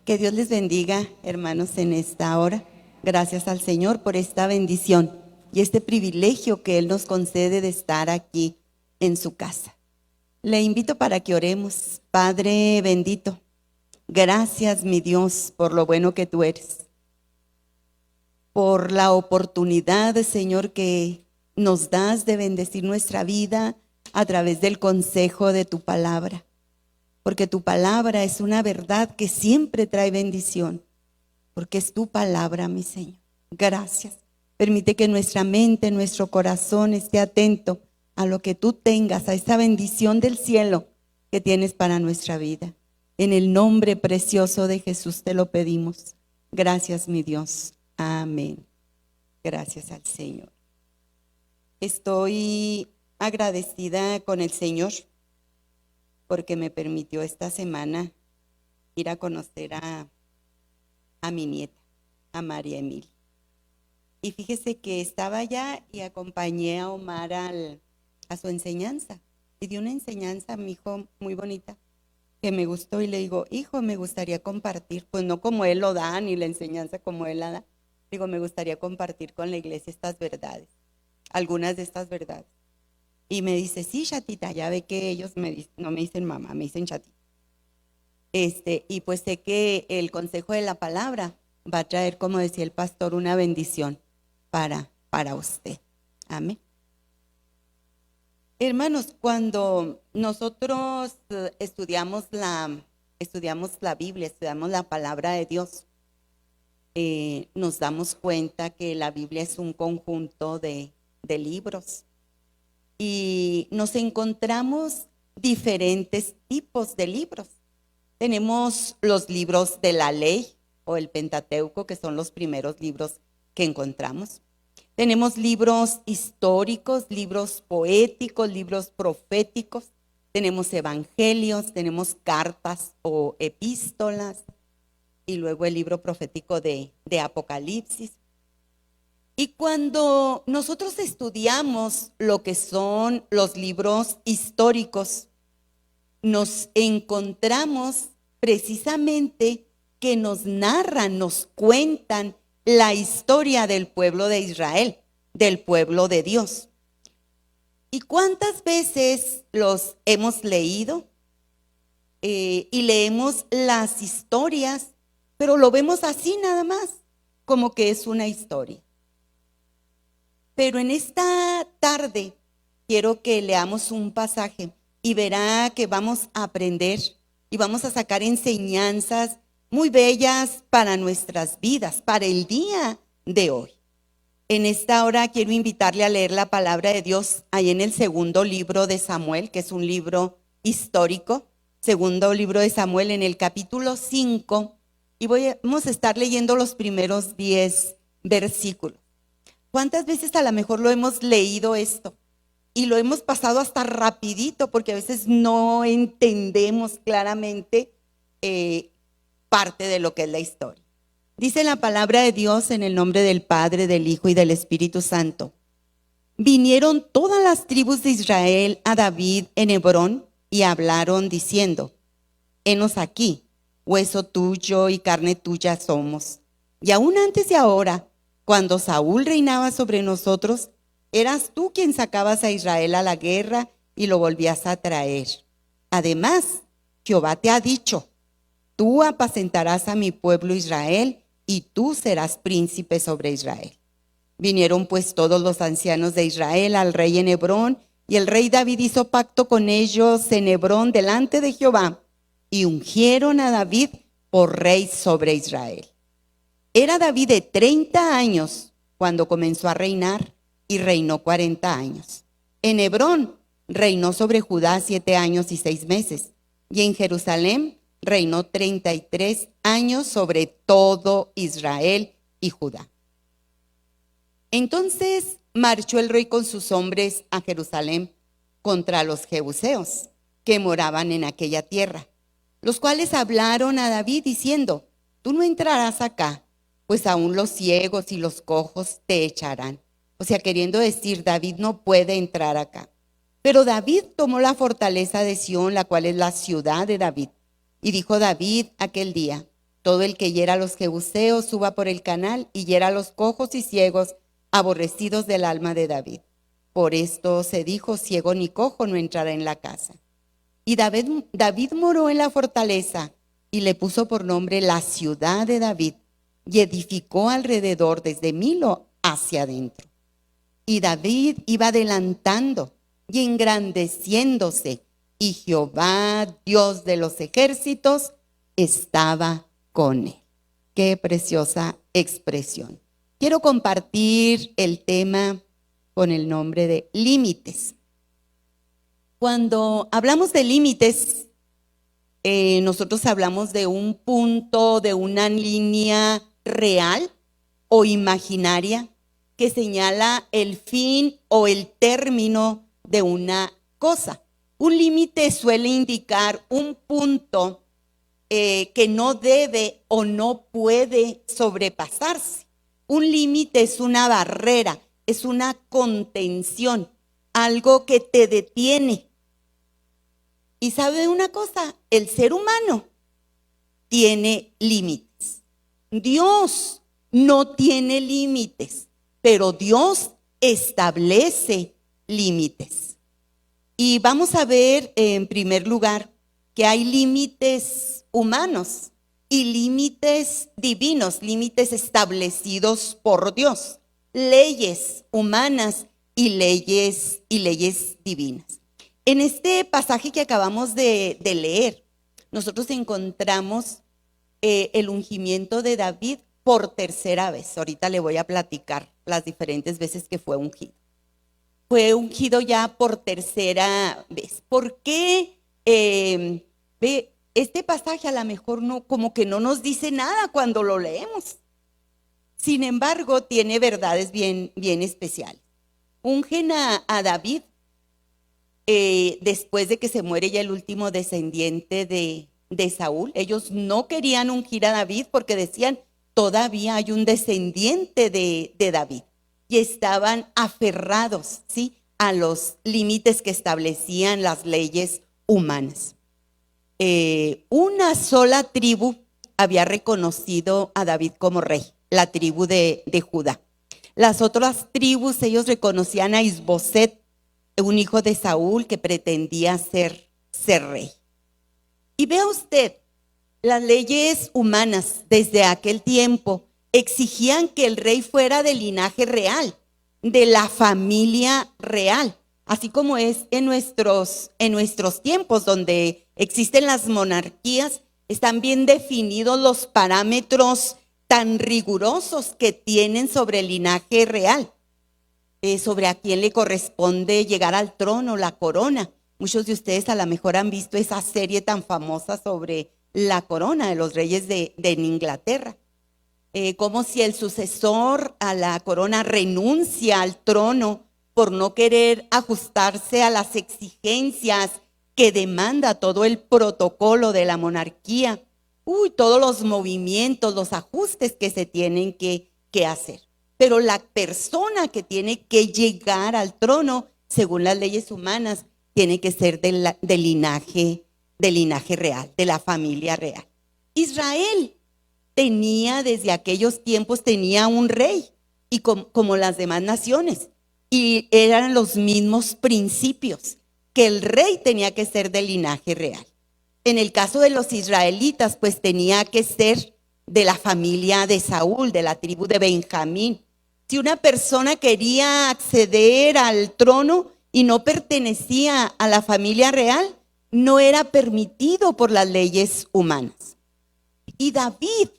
Que Dios les bendiga, hermanos, en esta hora. Gracias al Señor por esta bendición y este privilegio que Él nos concede de estar aquí en su casa. Le invito para que oremos. Padre bendito, gracias, mi Dios, por lo bueno que tú eres, por la oportunidad, Señor, que nos das de bendecir nuestra vida a través del consejo de tu palabra. Porque tu palabra es una verdad que siempre trae bendición, porque es tu palabra, mi Señor. Gracias. Permite que nuestra mente, nuestro corazón esté atento a lo que tú tengas, a esa bendición del cielo que tienes para nuestra vida. En el nombre precioso de Jesús te lo pedimos. Gracias, mi Dios. Amén. Gracias al Señor. Estoy agradecida con el Señor porque me permitió esta semana ir a conocer a mi nieta, a María Emilia. Y fíjese que estaba allá y acompañé a Omar a su enseñanza. Y dio una enseñanza a mi hijo muy bonita, que me gustó, y le digo, hijo, me gustaría compartir, pues no como él lo da, ni la enseñanza como él la da. Digo, me gustaría compartir con la iglesia estas verdades, algunas de estas verdades. Y me dice, sí, chatita, ya ve que ellos no me dicen mamá, me dicen chatita. Y pues sé que el consejo de la palabra va a traer, como decía el pastor, una bendición para usted. Amén. Hermanos, cuando nosotros estudiamos la Biblia, estudiamos la palabra de Dios, nos damos cuenta que la Biblia es un conjunto de libros. Y nos encontramos diferentes tipos de libros. Tenemos los libros de la ley o el Pentateuco, que son los primeros libros que encontramos. Tenemos libros históricos, libros poéticos, libros proféticos. Tenemos evangelios, tenemos cartas o epístolas y luego el libro profético de Apocalipsis. Y cuando nosotros estudiamos lo que son los libros históricos, nos encontramos precisamente que nos narran, nos cuentan la historia del pueblo de Israel, del pueblo de Dios. ¿Y cuántas veces los hemos leído? Y leemos las historias, pero lo vemos así nada más, como que es una historia. Pero en esta tarde quiero que leamos un pasaje y verá que vamos a aprender y vamos a sacar enseñanzas muy bellas para nuestras vidas, para el día de hoy. En esta hora quiero invitarle a leer la palabra de Dios ahí en el segundo libro de Samuel, que es un libro histórico, segundo libro de Samuel en el capítulo 5, y vamos a estar leyendo los primeros 10 versículos. ¿Cuántas veces a lo mejor lo hemos leído esto? Y lo hemos pasado hasta rapidito porque a veces no entendemos claramente parte de lo que es la historia. Dice la palabra de Dios en el nombre del Padre, del Hijo y del Espíritu Santo. Vinieron todas las tribus de Israel a David en Hebrón y hablaron diciendo, henos aquí, hueso tuyo y carne tuya somos. Y aún antes de ahora, cuando Saúl reinaba sobre nosotros, eras tú quien sacabas a Israel a la guerra y lo volvías a traer. Además, Jehová te ha dicho, tú apacentarás a mi pueblo Israel y tú serás príncipe sobre Israel. Vinieron pues todos los ancianos de Israel al rey en Hebrón, y el rey David hizo pacto con ellos en Hebrón delante de Jehová, y ungieron a David por rey sobre Israel. Era David de 30 años cuando comenzó a reinar y reinó 40 años. En Hebrón reinó sobre Judá 7 años y 6 meses. Y en Jerusalén reinó 33 años sobre todo Israel y Judá. Entonces marchó el rey con sus hombres a Jerusalén contra los jebuseos que moraban en aquella tierra, los cuales hablaron a David diciendo, tú no entrarás acá, pues aún los ciegos y los cojos te echarán. O sea, queriendo decir, David no puede entrar acá. Pero David tomó la fortaleza de Sión, la cual es la ciudad de David. Y dijo David aquel día, Todo el que hiera a los jebuseos suba por el canal y hiera a los cojos y ciegos, aborrecidos del alma de David. Por esto se dijo, ciego ni cojo no entrará en la casa. Y David moró en la fortaleza y le puso por nombre la ciudad de David, y edificó alrededor desde Milo hacia adentro. Y David iba adelantando y engrandeciéndose, y Jehová, Dios de los ejércitos, estaba con él. Qué preciosa expresión. Quiero compartir el tema con el nombre de límites. Cuando hablamos de límites, nosotros hablamos de un punto, de una línea real o imaginaria que señala el fin o el término de una cosa. Un límite suele indicar un punto que no debe o no puede sobrepasarse. Un límite es una barrera, es una contención, algo que te detiene. Y sabe una cosa, el ser humano tiene límites. Dios no tiene límites, pero Dios establece límites. Y vamos a ver en primer lugar que hay límites humanos y límites divinos, límites establecidos por Dios, leyes humanas y leyes divinas. En este pasaje que acabamos de leer, nosotros encontramos el ungimiento de David por tercera vez. Ahorita le voy a platicar las diferentes veces que fue ungido. Fue ungido ya por tercera vez. ¿Por qué? Este pasaje a lo mejor no, como que no nos dice nada cuando lo leemos. Sin embargo, tiene verdades bien especiales. Ungen a David después de que se muere ya el último descendiente de Saúl. Ellos no querían ungir a David porque decían, todavía hay un descendiente de David. Y estaban aferrados, ¿sí?, a los límites que establecían las leyes humanas. Una sola tribu había reconocido a David como rey, la tribu de Judá. Las otras tribus, ellos reconocían a Isboset, un hijo de Saúl que pretendía ser rey. Y vea usted, las leyes humanas desde aquel tiempo exigían que el rey fuera del linaje real, de la familia real, así como es en nuestros tiempos donde existen las monarquías. Están bien definidos los parámetros tan rigurosos que tienen sobre el linaje real, sobre a quién le corresponde llegar al trono, la corona. Muchos de ustedes a lo mejor han visto esa serie tan famosa sobre la corona de los reyes de Inglaterra. Como si el sucesor a la corona renuncia al trono por no querer ajustarse a las exigencias que demanda todo el protocolo de la monarquía. Todos los movimientos, los ajustes que se tienen que hacer. Pero la persona que tiene que llegar al trono, según las leyes humanas, tiene que ser del linaje real, de la familia real. Israel tenía, desde aquellos tiempos, tenía un rey, y como las demás naciones, y eran los mismos principios, que el rey tenía que ser del linaje real. En el caso de los israelitas, pues tenía que ser de la familia de Saúl, de la tribu de Benjamín. Si una persona quería acceder al trono y no pertenecía a la familia real, no era permitido por las leyes humanas. Y David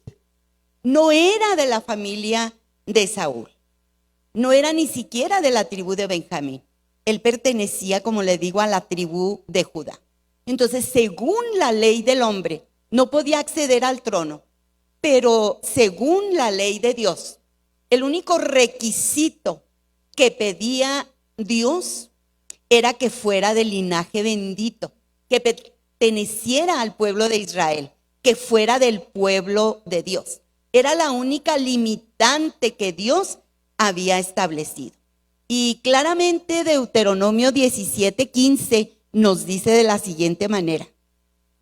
no era de la familia de Saúl, no era ni siquiera de la tribu de Benjamín. Él pertenecía, como le digo, a la tribu de Judá. Entonces, según la ley del hombre, no podía acceder al trono, pero según la ley de Dios, el único requisito que pedía Dios era que fuera del linaje bendito, que perteneciera al pueblo de Israel, que fuera del pueblo de Dios. Era la única limitante que Dios había establecido. Y claramente Deuteronomio 17:15 nos dice de la siguiente manera: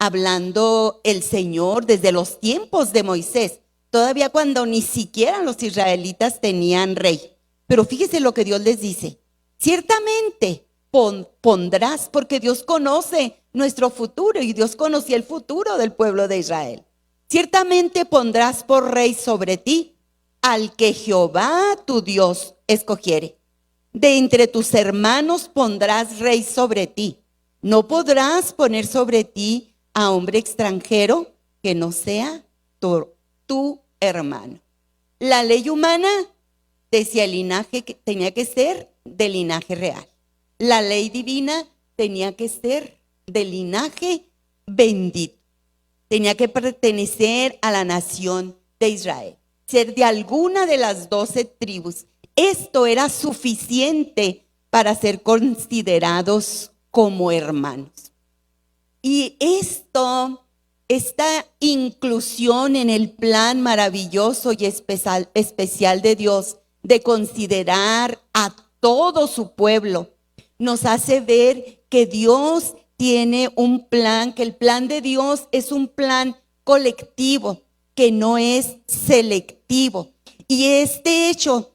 hablando el Señor desde los tiempos de Moisés, todavía cuando ni siquiera los israelitas tenían rey. Pero fíjese lo que Dios les dice: ciertamente pondrás, porque Dios conoce nuestro futuro y Dios conocía el futuro del pueblo de Israel. Ciertamente pondrás por rey sobre ti al que Jehová tu Dios escogiere. De entre tus hermanos pondrás rey sobre ti. No podrás poner sobre ti a hombre extranjero que no sea tu hermano. La ley humana decía el linaje que tenía que ser del linaje real. La ley divina tenía que ser del linaje bendito. Tenía que pertenecer a la nación de Israel, ser de alguna de las 12 tribus. Esto era suficiente para ser considerados como hermanos. Y esta inclusión en el plan maravilloso y especial de Dios de considerar a todo su pueblo, nos hace ver que Dios tiene un plan, que el plan de Dios es un plan colectivo, que no es selectivo. Y este hecho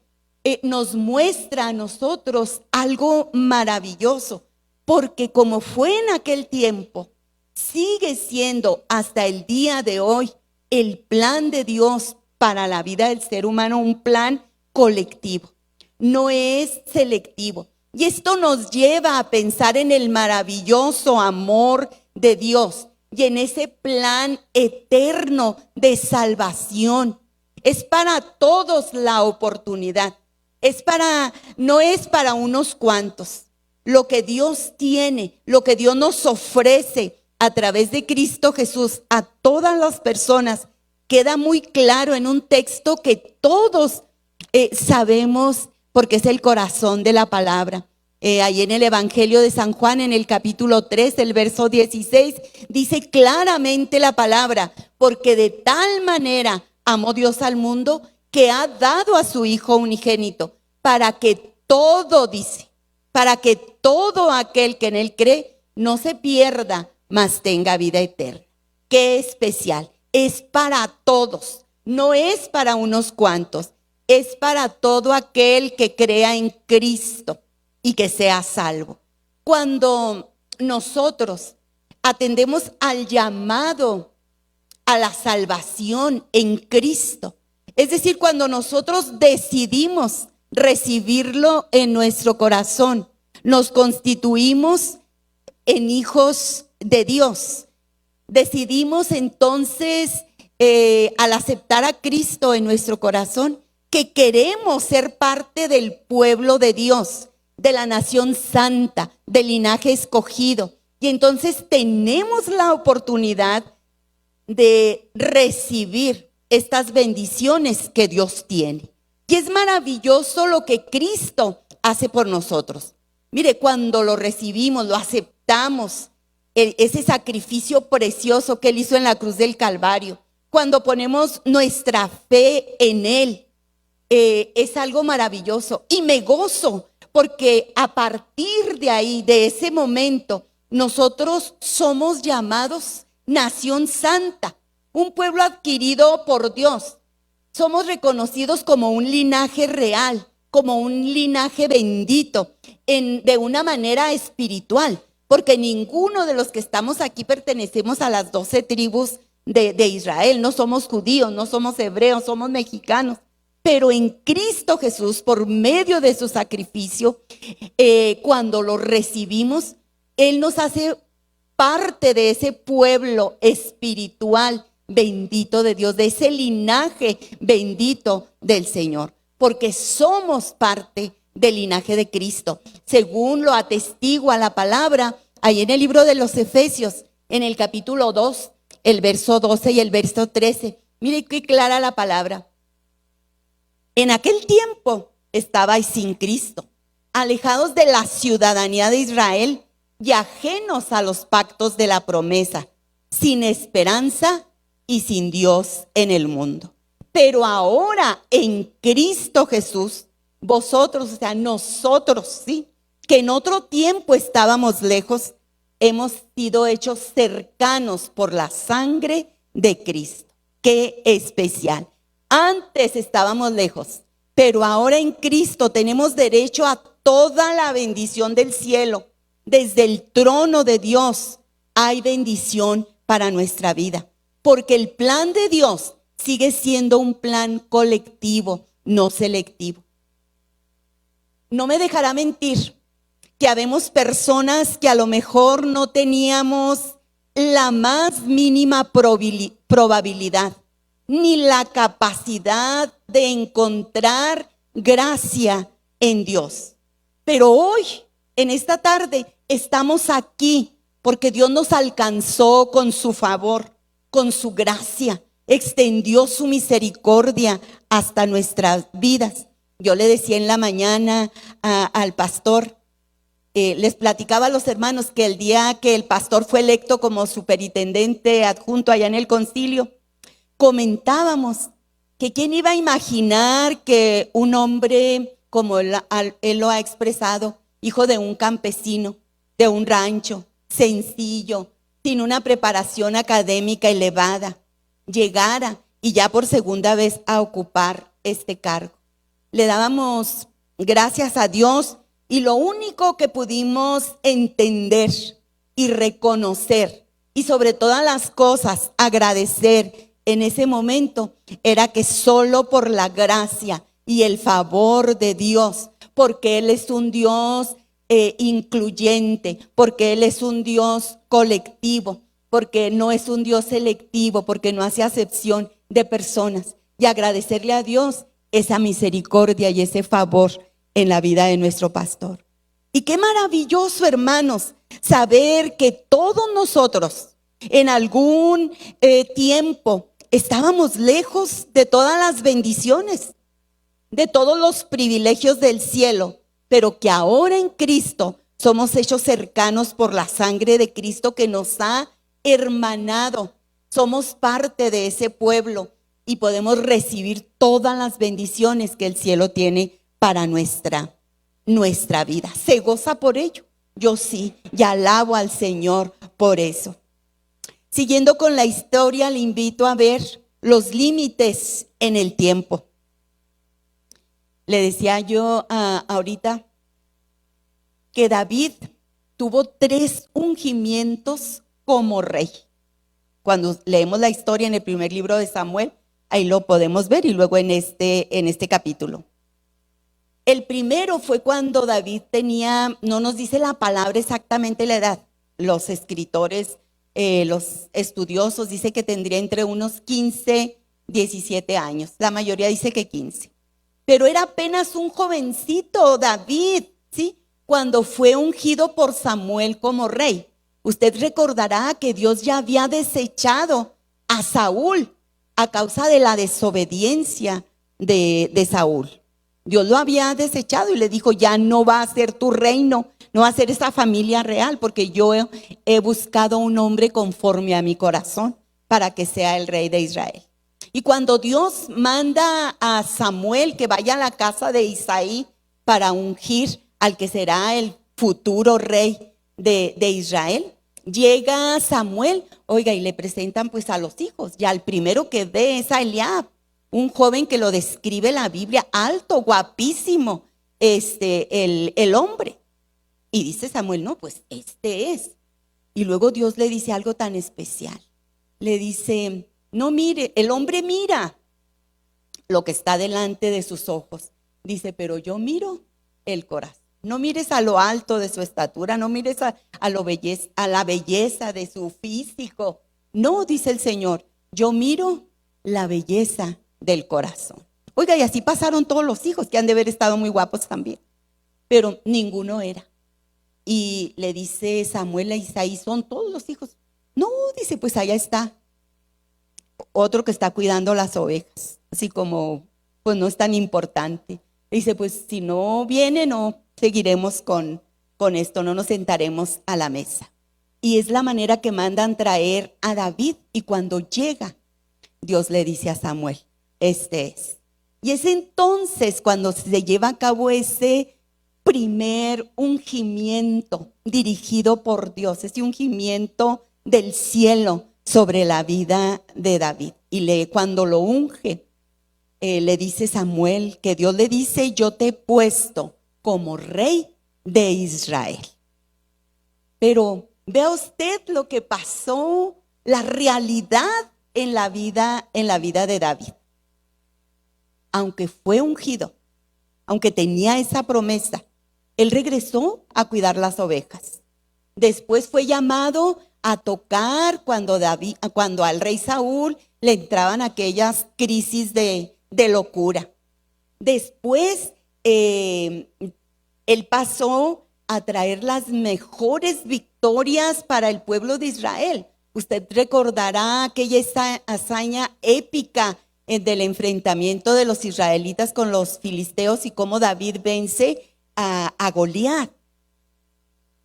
nos muestra a nosotros algo maravilloso, porque como fue en aquel tiempo, sigue siendo hasta el día de hoy el plan de Dios para la vida del ser humano un plan colectivo, no es selectivo. Y esto nos lleva a pensar en el maravilloso amor de Dios y en ese plan eterno de salvación. Es para todos la oportunidad. No es para unos cuantos. Lo que Dios tiene, lo que Dios nos ofrece a través de Cristo Jesús a todas las personas, queda muy claro en un texto que todos sabemos, porque es el corazón de la palabra. Ahí en el Evangelio de San Juan, en el capítulo 3, el verso 16, dice claramente la palabra: porque de tal manera amó Dios al mundo que ha dado a su Hijo unigénito, para que todo aquel que en él cree no se pierda, mas tenga vida eterna. Qué especial, es para todos, no es para unos cuantos. Es para todo aquel que crea en Cristo y que sea salvo. Cuando nosotros atendemos al llamado a la salvación en Cristo, es decir, cuando nosotros decidimos recibirlo en nuestro corazón, nos constituimos en hijos de Dios. Decidimos entonces, al aceptar a Cristo en nuestro corazón, que queremos ser parte del pueblo de Dios, de la nación santa, del linaje escogido. Y entonces tenemos la oportunidad de recibir estas bendiciones que Dios tiene. Y es maravilloso lo que Cristo hace por nosotros. Mire, cuando lo recibimos, lo aceptamos, ese sacrificio precioso que Él hizo en la cruz del Calvario, cuando ponemos nuestra fe en Él, es algo maravilloso. Y me gozo porque a partir de ahí, de ese momento, nosotros somos llamados nación santa, un pueblo adquirido por Dios. Somos reconocidos como un linaje real, como un linaje bendito, de una manera espiritual, porque ninguno de los que estamos aquí pertenecemos a las 12 tribus de Israel. No somos judíos, no somos hebreos, somos mexicanos. Pero en Cristo Jesús, por medio de su sacrificio, cuando lo recibimos, Él nos hace parte de ese pueblo espiritual bendito de Dios, de ese linaje bendito del Señor, porque somos parte del linaje de Cristo, según lo atestigua la palabra ahí en el libro de los Efesios, en el capítulo 2, el verso 12 y el verso 13. Mire qué clara la palabra. En aquel tiempo estabais sin Cristo, alejados de la ciudadanía de Israel y ajenos a los pactos de la promesa, sin esperanza y sin Dios en el mundo. Pero ahora en Cristo Jesús, vosotros, o sea, nosotros, sí, que en otro tiempo estábamos lejos, hemos sido hechos cercanos por la sangre de Cristo. ¡Qué especial! Antes estábamos lejos, pero ahora en Cristo tenemos derecho a toda la bendición del cielo. Desde el trono de Dios hay bendición para nuestra vida, porque el plan de Dios sigue siendo un plan colectivo, no selectivo. No me dejará mentir que habemos personas que a lo mejor no teníamos la más mínima probabilidad, ni la capacidad de encontrar gracia en Dios. Pero hoy, en esta tarde, estamos aquí porque Dios nos alcanzó con su favor, con su gracia, extendió su misericordia hasta nuestras vidas. Yo le decía en la mañana al pastor, les platicaba a los hermanos que el día que el pastor fue electo como superintendente adjunto allá en el concilio, comentábamos que quién iba a imaginar que un hombre, como él lo ha expresado, hijo de un campesino, de un rancho, sencillo, sin una preparación académica elevada, llegara y ya por segunda vez a ocupar este cargo. Le dábamos gracias a Dios y lo único que pudimos entender y reconocer y sobre todas las cosas agradecer en ese momento era que solo por la gracia y el favor de Dios, porque Él es un Dios incluyente, porque Él es un Dios colectivo, porque no es un Dios selectivo, porque no hace acepción de personas. Y agradecerle a Dios esa misericordia y ese favor en la vida de nuestro pastor. Y qué maravilloso, hermanos, saber que todos nosotros en algún tiempo estábamos lejos de todas las bendiciones, de todos los privilegios del cielo, pero que ahora en Cristo somos hechos cercanos por la sangre de Cristo que nos ha hermanado. Somos parte de ese pueblo y podemos recibir todas las bendiciones que el cielo tiene para nuestra vida. ¿Se goza por ello? Yo sí, y alabo al Señor por eso. Siguiendo con la historia, le invito a ver los límites en el tiempo. Le decía yo ahorita que David tuvo 3 ungimientos como rey. Cuando leemos la historia en el primer libro de Samuel, ahí lo podemos ver y luego en este capítulo. El primero fue cuando David tenía, no nos dice la palabra exactamente la edad, los escritores, los estudiosos dice que tendría entre unos 15, 17 años, la mayoría dice que 15. Pero era apenas un jovencito David, ¿sí? Cuando fue ungido por Samuel como rey. Usted recordará que Dios ya había desechado a Saúl a causa de la desobediencia de Saúl. Dios lo había desechado y le dijo, ya no va a ser tu reino, no va a ser esa familia real, porque yo he buscado un hombre conforme a mi corazón para que sea el rey de Israel. Y cuando Dios manda a Samuel que vaya a la casa de Isaí para ungir al que será el futuro rey de Israel, llega Samuel, oiga, y le presentan pues a los hijos. Y al primero que ve es a Eliab, un joven que lo describe la Biblia, alto, guapísimo, el hombre. Y dice Samuel, no, pues este es. Y luego Dios le dice algo tan especial. Le dice, no mire, el hombre mira lo que está delante de sus ojos. Dice, pero yo miro el corazón. No mires a lo alto de su estatura, no mires a la belleza de su físico. No, dice el Señor, yo miro la belleza del corazón. Oiga, y así pasaron todos los hijos, que han de haber estado muy guapos también, pero ninguno era. Y le dice Samuel a Isaí, ¿son todos los hijos? No, dice, pues allá está otro que está cuidando las ovejas, así como, pues no es tan importante. Dice, pues si no viene, no seguiremos con esto, no nos sentaremos a la mesa. Y es la manera que mandan traer a David. Y cuando llega, Dios le dice a Samuel, este es. Y es entonces cuando se lleva a cabo ese primer ungimiento dirigido por Dios, ese ungimiento del cielo sobre la vida de David. Y cuando lo unge, le dice Samuel que Dios le dice: yo te he puesto como rey de Israel. Pero vea usted lo que pasó, la realidad en la vida de David. Aunque fue ungido, aunque tenía esa promesa, él regresó a cuidar las ovejas. Después fue llamado a tocar cuando al rey Saúl le entraban aquellas crisis de locura. Después él pasó a traer las mejores victorias para el pueblo de Israel. Usted recordará aquella hazaña épica del enfrentamiento de los israelitas con los filisteos y cómo David vence a Goliat.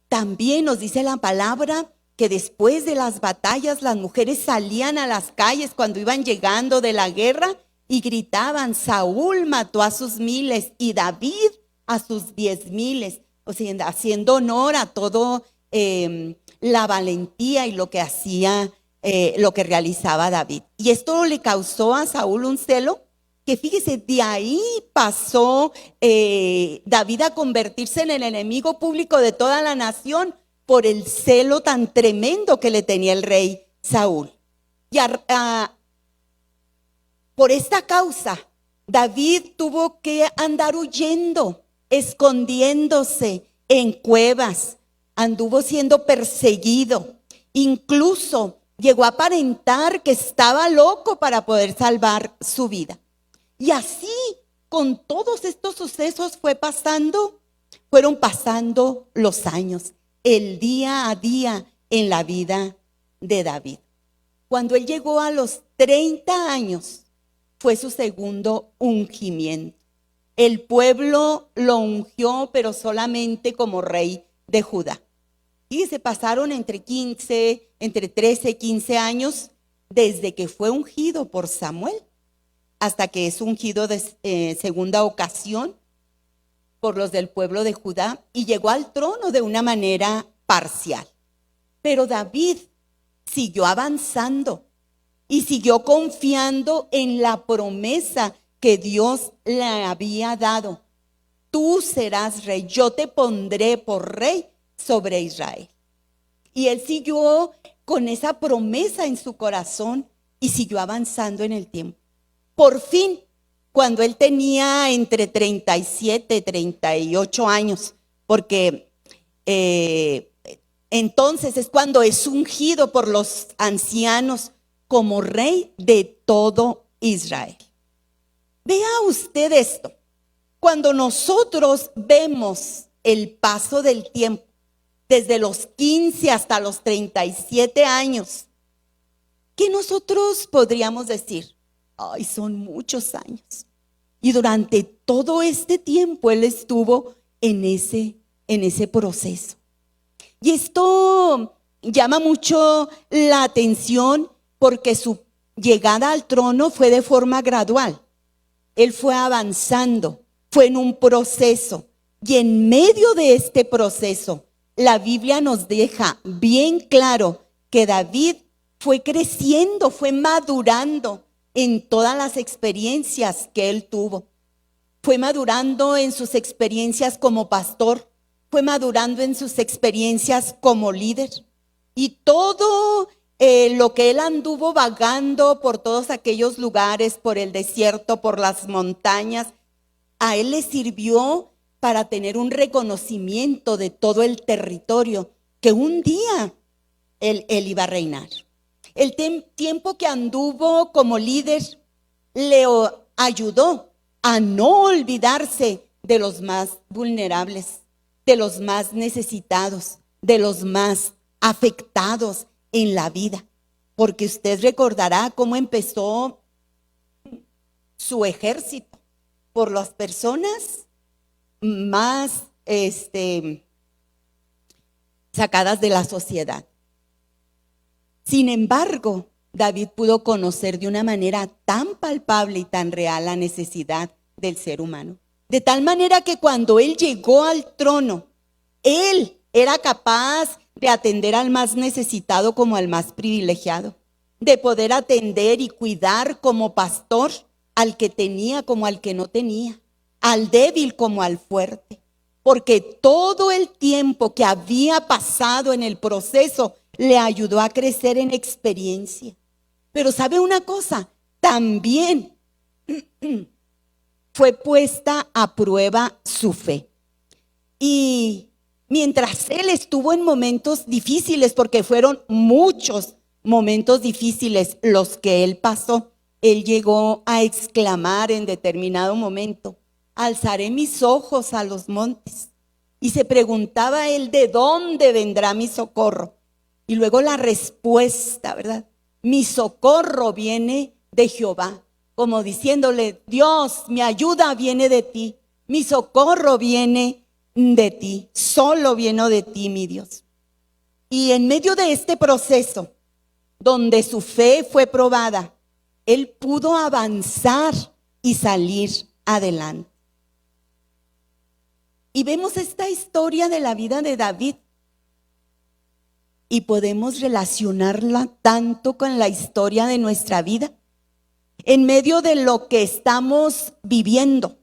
También nos dice la palabra que después de las batallas las mujeres salían a las calles cuando iban llegando de la guerra y gritaban: Saúl mató a sus 1000 y David a sus 10,000, o sea, haciendo honor a todo la valentía y lo que hacía, lo que realizaba David. Y esto le causó a Saúl un celo que, fíjese, de ahí pasó David a convertirse en el enemigo público de toda la nación por el celo tan tremendo que le tenía el rey Saúl. Y por esta causa, David tuvo que andar huyendo, escondiéndose en cuevas, anduvo siendo perseguido, incluso llegó a aparentar que estaba loco para poder salvar su vida. Y así, con todos estos sucesos fueron pasando los años, el día a día en la vida de David. Cuando él llegó a los 30 años, fue su segundo ungimiento. El pueblo lo ungió, pero solamente como rey de Judá. Y se pasaron entre 13, 15 años desde que fue ungido por Samuel hasta que es ungido de segunda ocasión por los del pueblo de Judá y llegó al trono de una manera parcial. Pero David siguió avanzando y siguió confiando en la promesa que Dios le había dado. Tú serás rey, yo te pondré por rey sobre Israel. Y él siguió con esa promesa en su corazón y siguió avanzando en el tiempo. Por fin, cuando él tenía entre 37 y 38 años, porque entonces es cuando es ungido por los ancianos como rey de todo Israel. Vea usted esto. Cuando nosotros vemos el paso del tiempo, desde los 15 hasta los 37 años, ¿qué nosotros podríamos decir? Ay, son muchos años. Y durante todo este tiempo él estuvo en ese proceso. Y esto llama mucho la atención porque su llegada al trono fue de forma gradual. Él fue avanzando, fue en un proceso. Y en medio de este proceso, la Biblia nos deja bien claro que David fue creciendo, fue madurando en todas las experiencias que él tuvo. Fue madurando en sus experiencias como pastor, fue madurando en sus experiencias como líder. Y todo lo que él anduvo vagando por todos aquellos lugares, por el desierto, por las montañas, a él le sirvió para tener un reconocimiento de todo el territorio que un día él iba a reinar. El tiempo que anduvo como líder le ayudó a no olvidarse de los más vulnerables, de los más necesitados, de los más afectados en la vida. Porque usted recordará cómo empezó su ejército por las personas más sacadas de la sociedad. Sin embargo, David pudo conocer de una manera tan palpable y tan real la necesidad del ser humano. De tal manera que cuando él llegó al trono, él era capaz de atender al más necesitado como al más privilegiado, de poder atender y cuidar como pastor al que tenía como al que no tenía, al débil como al fuerte, porque todo el tiempo que había pasado en el proceso le ayudó a crecer en experiencia. Pero ¿sabe una cosa? También fue puesta a prueba su fe. Y mientras él estuvo en momentos difíciles, porque fueron muchos momentos difíciles los que él pasó, él llegó a exclamar en determinado momento: alzaré mis ojos a los montes. Y se preguntaba él: ¿de dónde vendrá mi socorro? Y luego la respuesta, ¿verdad? Mi socorro viene de Jehová, como diciéndole: Dios, mi ayuda viene de ti, mi socorro viene de ti, solo viene de ti, mi Dios. Y en medio de este proceso, donde su fe fue probada, él pudo avanzar y salir adelante. Y vemos esta historia de la vida de David y podemos relacionarla tanto con la historia de nuestra vida. En medio de lo que estamos viviendo,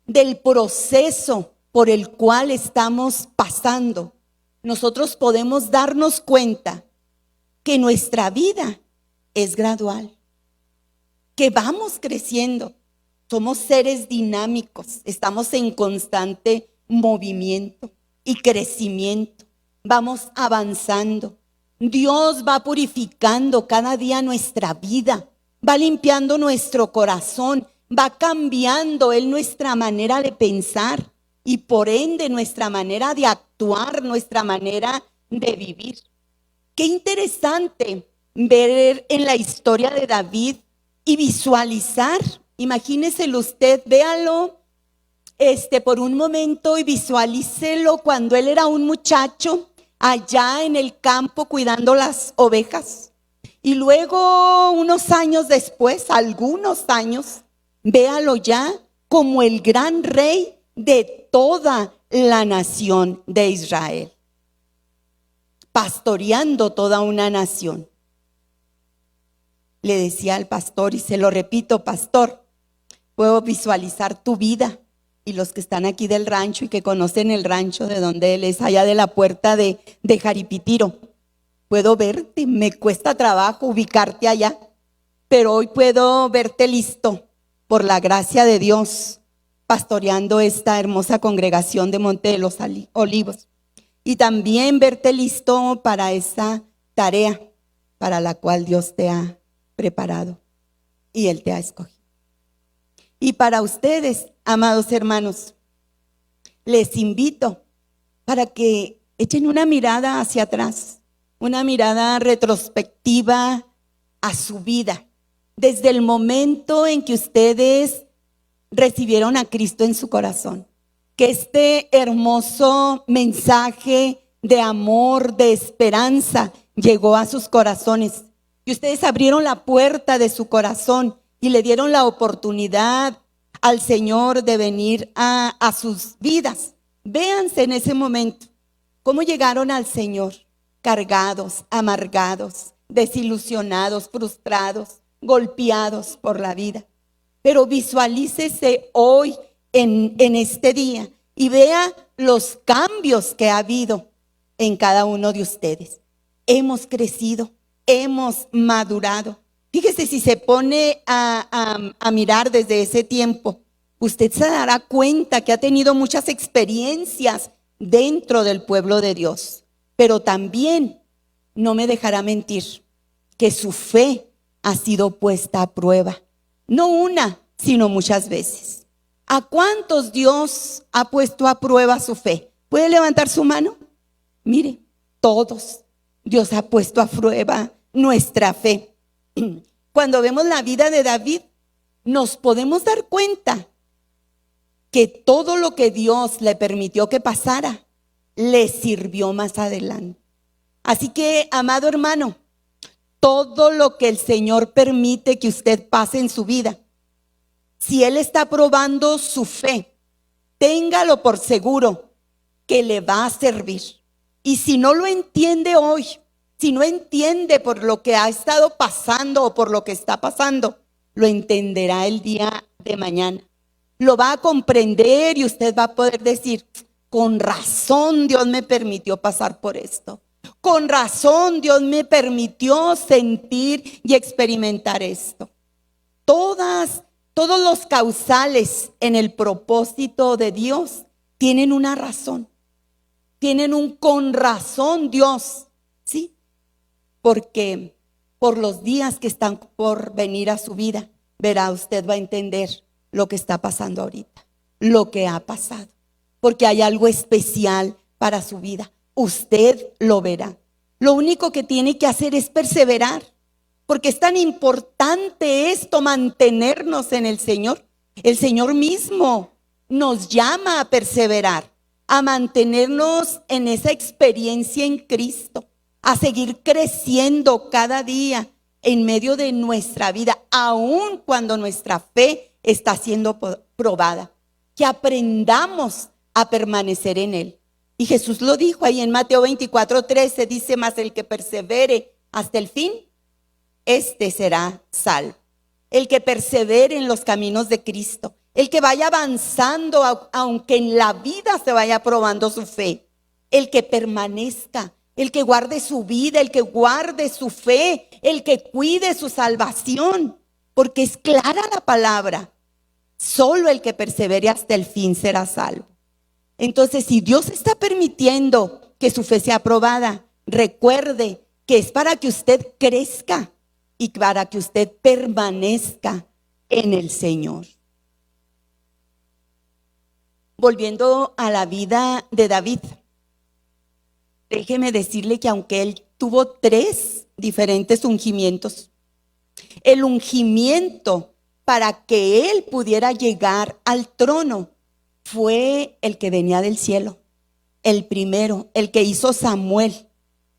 del proceso por el cual estamos pasando, nosotros podemos darnos cuenta que nuestra vida es gradual, que vamos creciendo. Somos seres dinámicos, estamos en constante movimiento y crecimiento. Vamos avanzando. Dios va purificando cada día nuestra vida, va limpiando nuestro corazón, va cambiando Él nuestra manera de pensar y por ende nuestra manera de actuar, nuestra manera de vivir. Qué interesante ver en la historia de David y visualizar. Imagíneselo usted, véalo por un momento y visualícelo cuando él era un muchacho allá en el campo cuidando las ovejas. Y luego unos años después, algunos años, véalo ya como el gran rey de toda la nación de Israel, pastoreando toda una nación. Le decía al pastor, y se lo repito: pastor, puedo visualizar tu vida. Y los que están aquí del rancho y que conocen el rancho de donde él es, allá de la puerta de Jaripitiro, puedo verte. Me cuesta trabajo ubicarte allá, pero hoy puedo verte listo, por la gracia de Dios, pastoreando esta hermosa congregación de Monte de los Olivos. Y también verte listo para esa tarea para la cual Dios te ha preparado y Él te ha escogido. Y para ustedes, amados hermanos, les invito para que echen una mirada hacia atrás, una mirada retrospectiva a su vida, desde el momento en que ustedes recibieron a Cristo en su corazón. Que este hermoso mensaje de amor, de esperanza, llegó a sus corazones. Y ustedes abrieron la puerta de su corazón y le dieron la oportunidad al Señor de venir a sus vidas. Véanse en ese momento cómo llegaron al Señor, cargados, amargados, desilusionados, frustrados, golpeados por la vida. Pero visualícese hoy en este día y vea los cambios que ha habido en cada uno de ustedes. Hemos crecido, hemos madurado. Fíjese, si se pone a mirar desde ese tiempo, usted se dará cuenta que ha tenido muchas experiencias dentro del pueblo de Dios. Pero también no me dejará mentir que su fe ha sido puesta a prueba. No una, sino muchas veces. ¿A cuántos Dios ha puesto a prueba su fe? ¿Puede levantar su mano? Mire, todos. Dios ha puesto a prueba nuestra fe. Cuando vemos la vida de David, nos podemos dar cuenta que todo lo que Dios le permitió que pasara, le sirvió más adelante. Así que, amado hermano, todo lo que el Señor permite que usted pase en su vida, Si Él está probando su fe, téngalo por seguro que le va a servir. Y si no lo entiende hoy, si no entiende por lo que ha estado pasando o por lo que está pasando, lo entenderá el día de mañana. Lo va a comprender y usted va a poder decir, con razón Dios me permitió pasar por esto. Con razón Dios me permitió sentir y experimentar esto. Todos los causales en el propósito de Dios tienen una razón. Tienen un con razón Dios, ¿sí? Porque por los días que están por venir a su vida, verá, usted va a entender lo que está pasando ahorita, lo que ha pasado. Porque hay algo especial para su vida. Usted lo verá. Lo único que tiene que hacer es perseverar. Porque es tan importante esto, mantenernos en el Señor. El Señor mismo nos llama a perseverar, a mantenernos en esa experiencia en Cristo, a seguir creciendo cada día en medio de nuestra vida, aun cuando nuestra fe está siendo probada. Que aprendamos a permanecer en Él. Y Jesús lo dijo ahí en Mateo 24:13, dice, mas el que persevere hasta el fin, este será salvo. El que persevere en los caminos de Cristo, el que vaya avanzando, aunque en la vida se vaya probando su fe, el que permanezca, el que guarde su vida, el que guarde su fe, el que cuide su salvación, porque es clara la palabra. Solo el que persevere hasta el fin será salvo. Entonces, si Dios está permitiendo que su fe sea probada, recuerde que es para que usted crezca y para que usted permanezca en el Señor. Volviendo a la vida de David, déjeme decirle que aunque él tuvo 3 diferentes ungimientos, el ungimiento para que él pudiera llegar al trono fue el que venía del cielo, el primero, el que hizo Samuel.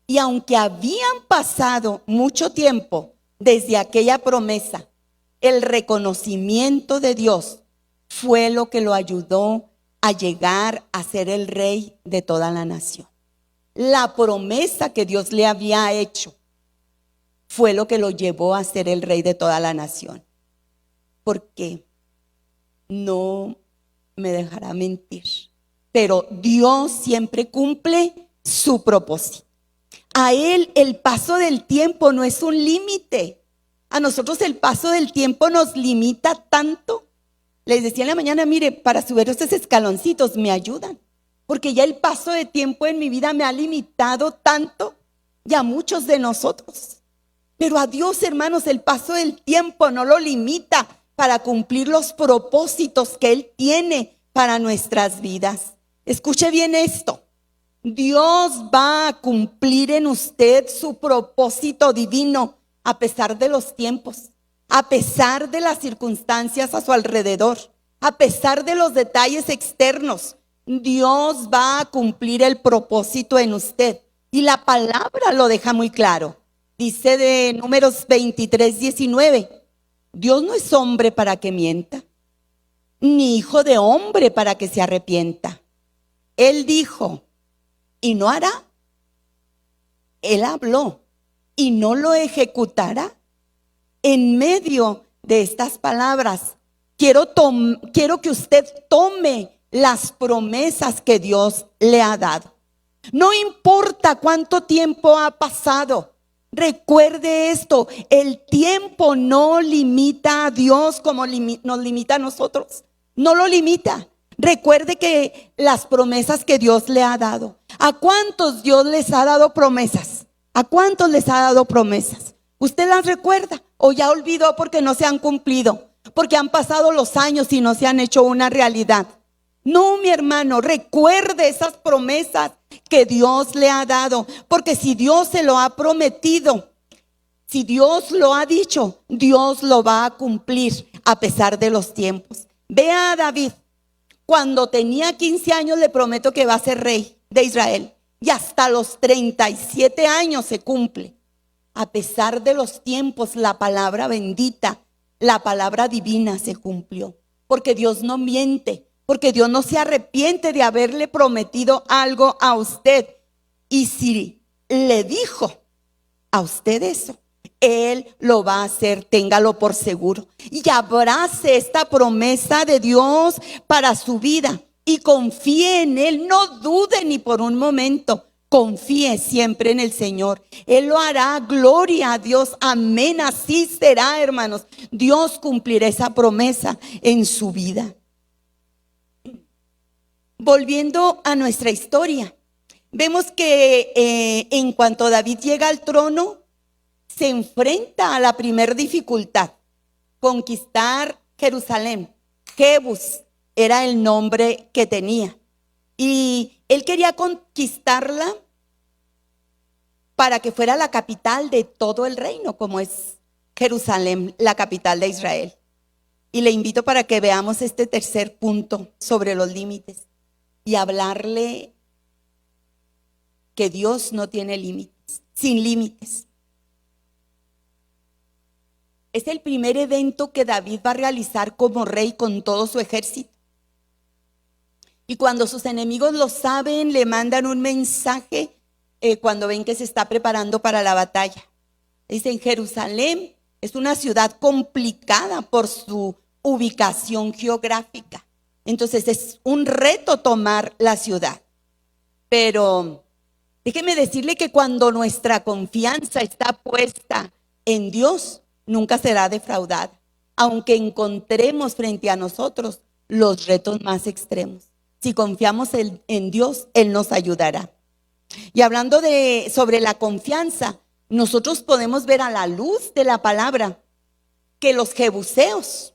Y aunque habían pasado mucho tiempo desde aquella promesa, el reconocimiento de Dios fue lo que lo ayudó a llegar a ser el rey de toda la nación. La promesa que Dios le había hecho fue lo que lo llevó a ser el rey de toda la nación. Porque no me dejará mentir, pero Dios siempre cumple su propósito. A Él el paso del tiempo no es un límite. A nosotros el paso del tiempo nos limita tanto. Les decía en la mañana, mire, para subir estos escaloncitos me ayudan, porque ya el paso de tiempo en mi vida me ha limitado tanto, y a muchos de nosotros. Pero a Dios, hermanos, el paso del tiempo no lo limita para cumplir los propósitos que Él tiene para nuestras vidas. Escuche bien esto. Dios va a cumplir en usted su propósito divino a pesar de los tiempos, a pesar de las circunstancias a su alrededor, a pesar de los detalles externos. Dios va a cumplir el propósito en usted. Y la palabra lo deja muy claro. Dice de Números 23:19, Dios no es hombre para que mienta, ni hijo de hombre para que se arrepienta. Él dijo, y no hará. Él habló, y no lo ejecutará. En medio de estas palabras, quiero que usted tome las promesas que Dios le ha dado. No importa cuánto tiempo ha pasado. Recuerde esto, el tiempo no limita a Dios como nos limita a nosotros. No lo limita. Recuerde que las promesas que Dios le ha dado. ¿A cuántos Dios les ha dado promesas? ¿A cuántos les ha dado promesas? ¿Usted las recuerda o ya olvidó porque no se han cumplido? Porque han pasado los años y no se han hecho una realidad. No, mi hermano, recuerde esas promesas que Dios le ha dado, porque si Dios se lo ha prometido, si Dios lo ha dicho, Dios lo va a cumplir a pesar de los tiempos. Vea a David, cuando tenía 15 años le prometo que va a ser rey de Israel, y hasta los 37 años se cumple. A pesar de los tiempos, la palabra bendita, la palabra divina se cumplió. Porque Dios no miente, porque Dios no se arrepiente de haberle prometido algo a usted. Y si le dijo a usted eso, Él lo va a hacer, téngalo por seguro. Y abrace esta promesa de Dios para su vida y confíe en Él. No dude ni por un momento. Confíe siempre en el Señor. Él lo hará. Gloria a Dios. Amén. Así será, hermanos. Dios cumplirá esa promesa en su vida. Volviendo a nuestra historia, vemos que en cuanto David llega al trono, se enfrenta a la primer dificultad: conquistar Jerusalén. Jebus era el nombre que tenía. Y él quería conquistarla para que fuera la capital de todo el reino, como es Jerusalén, la capital de Israel. Y le invito para que veamos este tercer punto sobre los límites y hablarle que Dios no tiene límites, sin límites. Es el primer evento que David va a realizar como rey con todo su ejército. Y cuando sus enemigos lo saben, le mandan un mensaje cuando ven que se está preparando para la batalla. Dicen: Jerusalén es una ciudad complicada por su ubicación geográfica. Entonces es un reto tomar la ciudad. Pero déjeme decirle que cuando nuestra confianza está puesta en Dios, nunca será defraudada, aunque encontremos frente a nosotros los retos más extremos. Si confiamos en Dios, Él nos ayudará. Y hablando sobre la confianza, nosotros podemos ver a la luz de la palabra que los jebuseos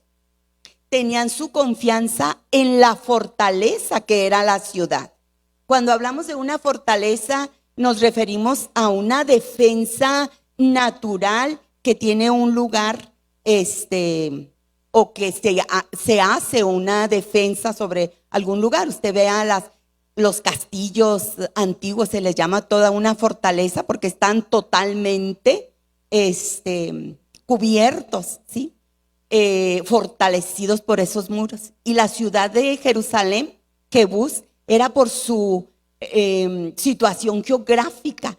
tenían su confianza en la fortaleza que era la ciudad. Cuando hablamos de una fortaleza, nos referimos a una defensa natural que tiene un lugar, o que se hace una defensa sobre algún lugar. Usted vea los castillos antiguos, se les llama toda una fortaleza porque están totalmente cubiertos, ¿sí? Fortalecidos por esos muros. Y la ciudad de Jerusalén, Jebús, era por su situación geográfica.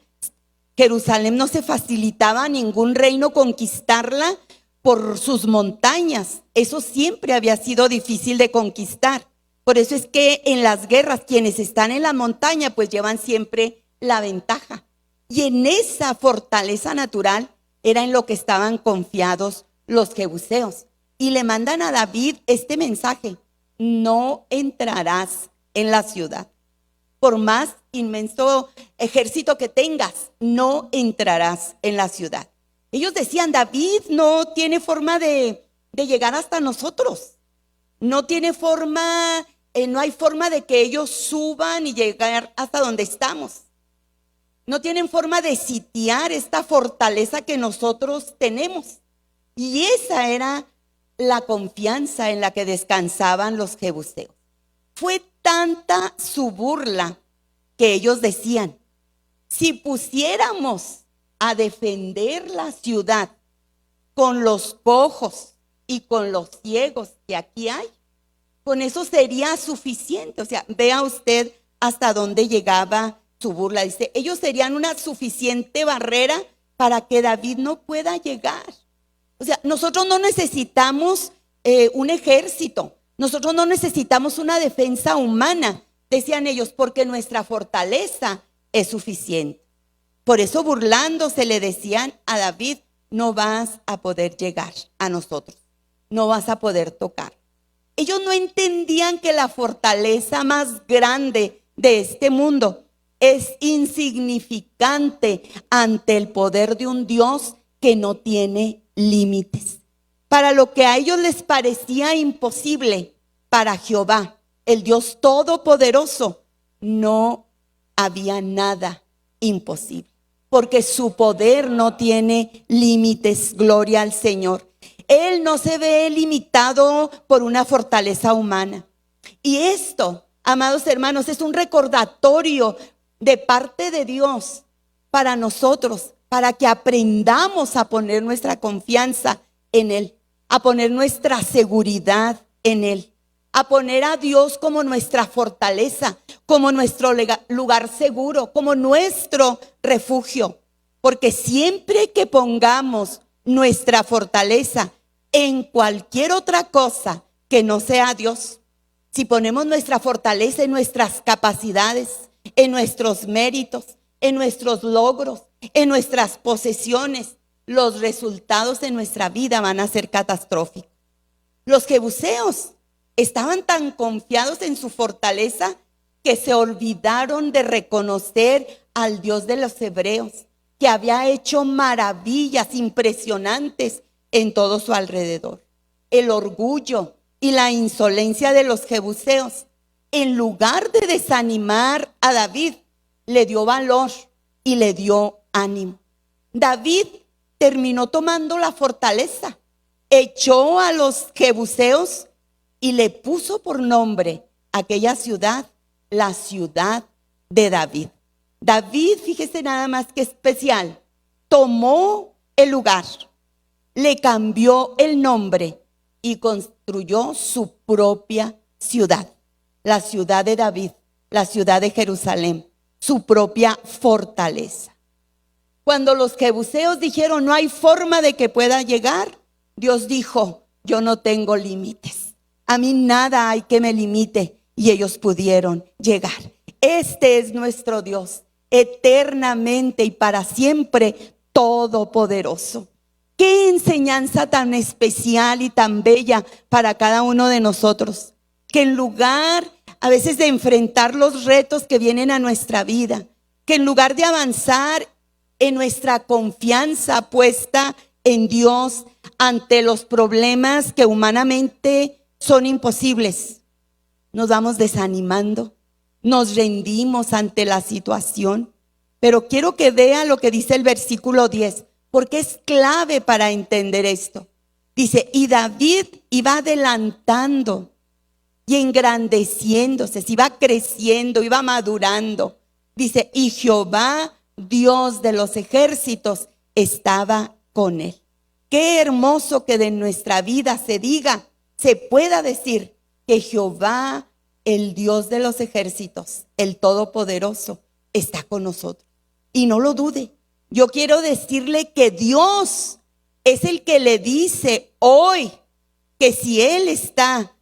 Jerusalén no se facilitaba a ningún reino conquistarla por sus montañas. Eso siempre había sido difícil de conquistar. Por eso es que en las guerras quienes están en la montaña pues llevan siempre la ventaja. Y en esa fortaleza natural era en lo que estaban confiados los jebuseos. Y le mandan a David este mensaje: no entrarás en la ciudad. Por más inmenso ejército que tengas, no entrarás en la ciudad. Ellos decían: David no tiene forma de llegar hasta nosotros. No tiene forma, no hay forma de que ellos suban y llegar hasta donde estamos. No tienen forma de sitiar esta fortaleza que nosotros tenemos. Y esa era la confianza en la que descansaban los jebuseos. Fue tanta su burla que ellos decían: si pusiéramos a defender la ciudad con los cojos y con los ciegos que aquí hay, con eso sería suficiente. O sea, vea usted hasta dónde llegaba su burla. Dice: ellos serían una suficiente barrera para que David no pueda llegar. O sea, nosotros no necesitamos un ejército. Nosotros no necesitamos una defensa humana, decían ellos, porque nuestra fortaleza es suficiente. Por eso, burlándose, le decían a David: no vas a poder llegar a nosotros, no vas a poder tocar. Ellos no entendían que la fortaleza más grande de este mundo es insignificante ante el poder de un Dios que no tiene límites. Para lo que a ellos les parecía imposible, para Jehová, el Dios todopoderoso, no había nada imposible, porque su poder no tiene límites. Gloria al Señor. Él no se ve limitado por una fortaleza humana. Y esto, amados hermanos, es un recordatorio de parte de Dios para nosotros, para que aprendamos a poner nuestra confianza en Él. a poner nuestra seguridad en Él, a poner a Dios como nuestra fortaleza, como nuestro lugar seguro, como nuestro refugio. Porque siempre que pongamos nuestra fortaleza en cualquier otra cosa que no sea Dios, si ponemos nuestra fortaleza en nuestras capacidades, en nuestros méritos, en nuestros logros, en nuestras posesiones, los resultados de nuestra vida van a ser catastróficos. Los jebuseos estaban tan confiados en su fortaleza que se olvidaron de reconocer al Dios de los hebreos, que había hecho maravillas impresionantes en todo su alrededor. El orgullo y la insolencia de los jebuseos, en lugar de desanimar a David, le dio valor y le dio ánimo. David terminó tomando la fortaleza, echó a los jebuseos y le puso por nombre aquella ciudad, la ciudad de David. David, fíjese nada más que especial, tomó el lugar, le cambió el nombre y construyó su propia ciudad, la ciudad de David, la ciudad de Jerusalén, su propia fortaleza. Cuando los jebuseos dijeron no hay forma de que pueda llegar, Dios dijo, yo no tengo límites, a mí nada hay que me limite, y ellos pudieron llegar. Este es nuestro Dios, eternamente y para siempre todopoderoso. Qué enseñanza tan especial y tan bella para cada uno de nosotros, que en lugar a veces de enfrentar los retos que vienen a nuestra vida, que en lugar de avanzar en nuestra confianza puesta en Dios ante los problemas que humanamente son imposibles, nos vamos desanimando, nos rendimos ante la situación. Pero quiero que vea lo que dice el versículo 10, porque es clave para entender esto. Dice, y David iba adelantando y engrandeciéndose, se iba creciendo, iba madurando. Dice, y Jehová, Dios de los ejércitos, estaba con él. Qué hermoso que de nuestra vida se diga, se pueda decir que Jehová, el Dios de los ejércitos, el Todopoderoso, está con nosotros. Y no lo dude. Yo quiero decirle que Dios es el que le dice hoy que si Él está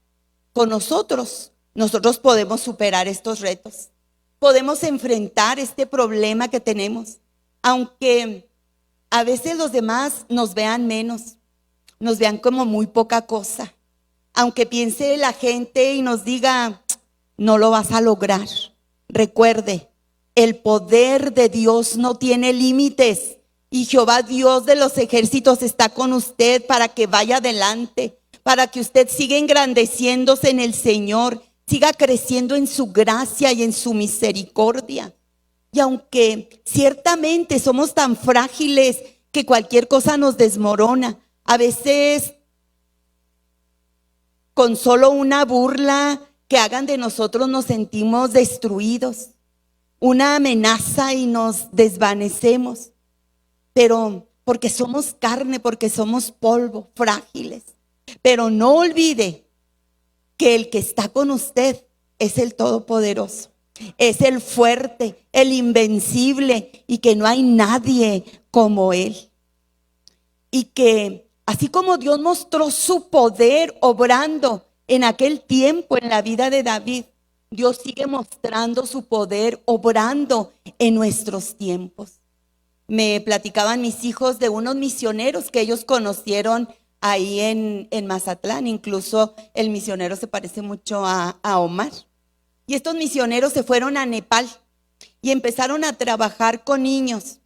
con nosotros, nosotros podemos superar estos retos. Podemos enfrentar este problema que tenemos. Aunque a veces los demás nos vean menos, nos vean como muy poca cosa. Aunque piense la gente y nos diga, no lo vas a lograr. Recuerde, el poder de Dios no tiene límites. Y Jehová, Dios de los ejércitos, está con usted para que vaya adelante, para que usted siga engrandeciéndose en el Señor, siga creciendo en su gracia y en su misericordia. Y aunque ciertamente somos tan frágiles que cualquier cosa nos desmorona, a veces con solo una burla que hagan de nosotros nos sentimos destruidos, una amenaza y nos desvanecemos, pero porque somos carne, porque somos polvo, frágiles. Pero no olvide que el que está con usted es el Todopoderoso, es el fuerte, el invencible, y que no hay nadie como Él. Y que así como Dios mostró su poder obrando en aquel tiempo en la vida de David, Dios sigue mostrando su poder obrando en nuestros tiempos. Me platicaban mis hijos de unos misioneros que ellos conocieron ahí en Mazatlán. Incluso el misionero se parece mucho a Omar. Y estos misioneros se fueron a Nepal y empezaron a trabajar con niños.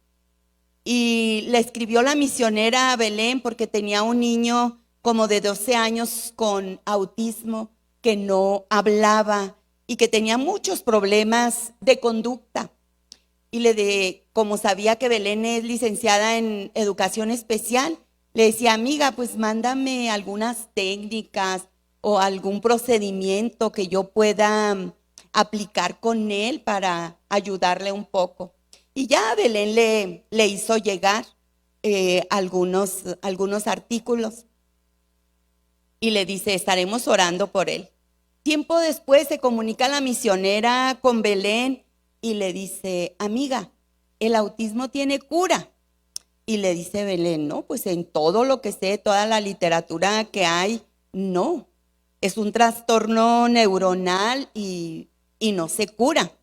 Y le escribió la misionera a Belén porque tenía un niño como de 12 años con autismo que no hablaba y que tenía muchos problemas de conducta. Y como sabía que Belén es licenciada en educación especial, le decía, amiga, pues mándame algunas técnicas o algún procedimiento que yo pueda aplicar con él para ayudarle un poco. Y ya Belén le hizo llegar algunos artículos. y le dice, estaremos orando por él. Tiempo después se comunica la misionera con Belén y le dice, amiga, el autismo tiene cura. Y le dice Belén, no, pues en todo lo que sé, toda la literatura que hay, no. Es un trastorno neuronal y no se cura.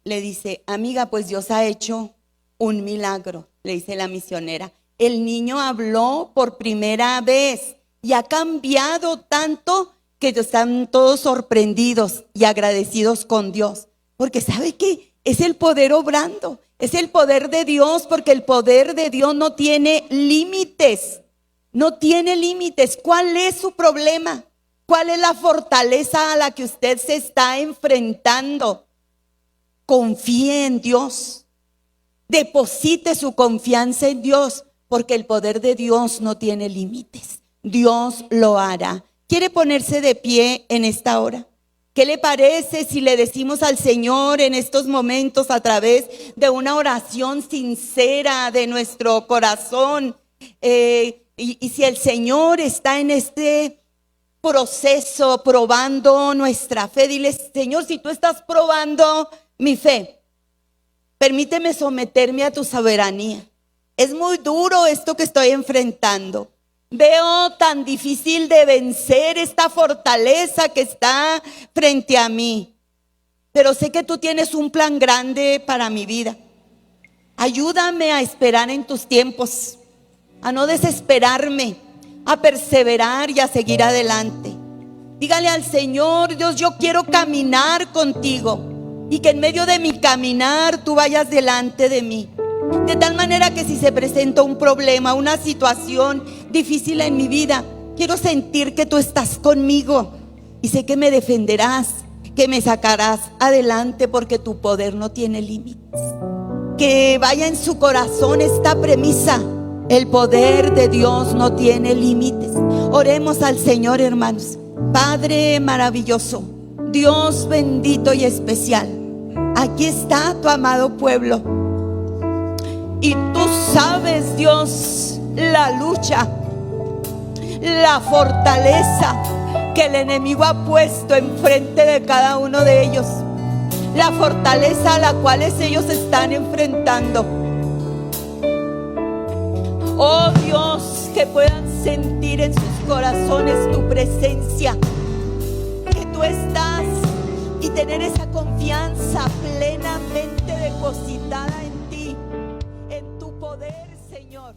Le dice, amiga, pues Dios ha hecho un milagro, le dice la misionera. El niño habló por primera vez y ha cambiado tanto que están todos sorprendidos y agradecidos con Dios. Porque ¿sabe qué? Es el poder obrando, es el poder de Dios, porque el poder de Dios no tiene límites, no tiene límites. ¿Cuál es su problema? ¿Cuál es la fortaleza a la que usted se está enfrentando? Confíe en Dios, deposite su confianza en Dios, porque el poder de Dios no tiene límites. Dios lo hará. ¿Quiere ponerse de pie en esta hora? ¿Qué le parece si le decimos al Señor en estos momentos a través de una oración sincera de nuestro corazón? Y si el Señor está en este proceso probando nuestra fe, dile, Señor, si tú estás probando mi fe, permíteme someterme a tu soberanía. Es muy duro esto que estoy enfrentando. Veo tan difícil de vencer esta fortaleza que está frente a mí. Pero sé que tú tienes un plan grande para mi vida. Ayúdame a esperar en tus tiempos, a no desesperarme, a perseverar y a seguir adelante. Dígale al Señor, Dios, yo quiero caminar contigo y que en medio de mi caminar tú vayas delante de mí. De tal manera que si se presenta un problema, una situación difícil en mi vida, quiero sentir que tú estás conmigo y sé que me defenderás, que me sacarás adelante, porque tu poder no tiene límites. Que vaya en su corazón esta premisa: el poder de Dios no tiene límites. Oremos al Señor, hermanos. Padre maravilloso, Dios bendito y especial, aquí está tu amado pueblo. Y tú sabes, Dios, la lucha, la fortaleza que el enemigo ha puesto enfrente de cada uno de ellos. La fortaleza a la cual ellos están enfrentando. Oh Dios, que puedan sentir en sus corazones tu presencia, que tú estás, y tener esa confianza plenamente depositada en ti, en tu poder, Señor.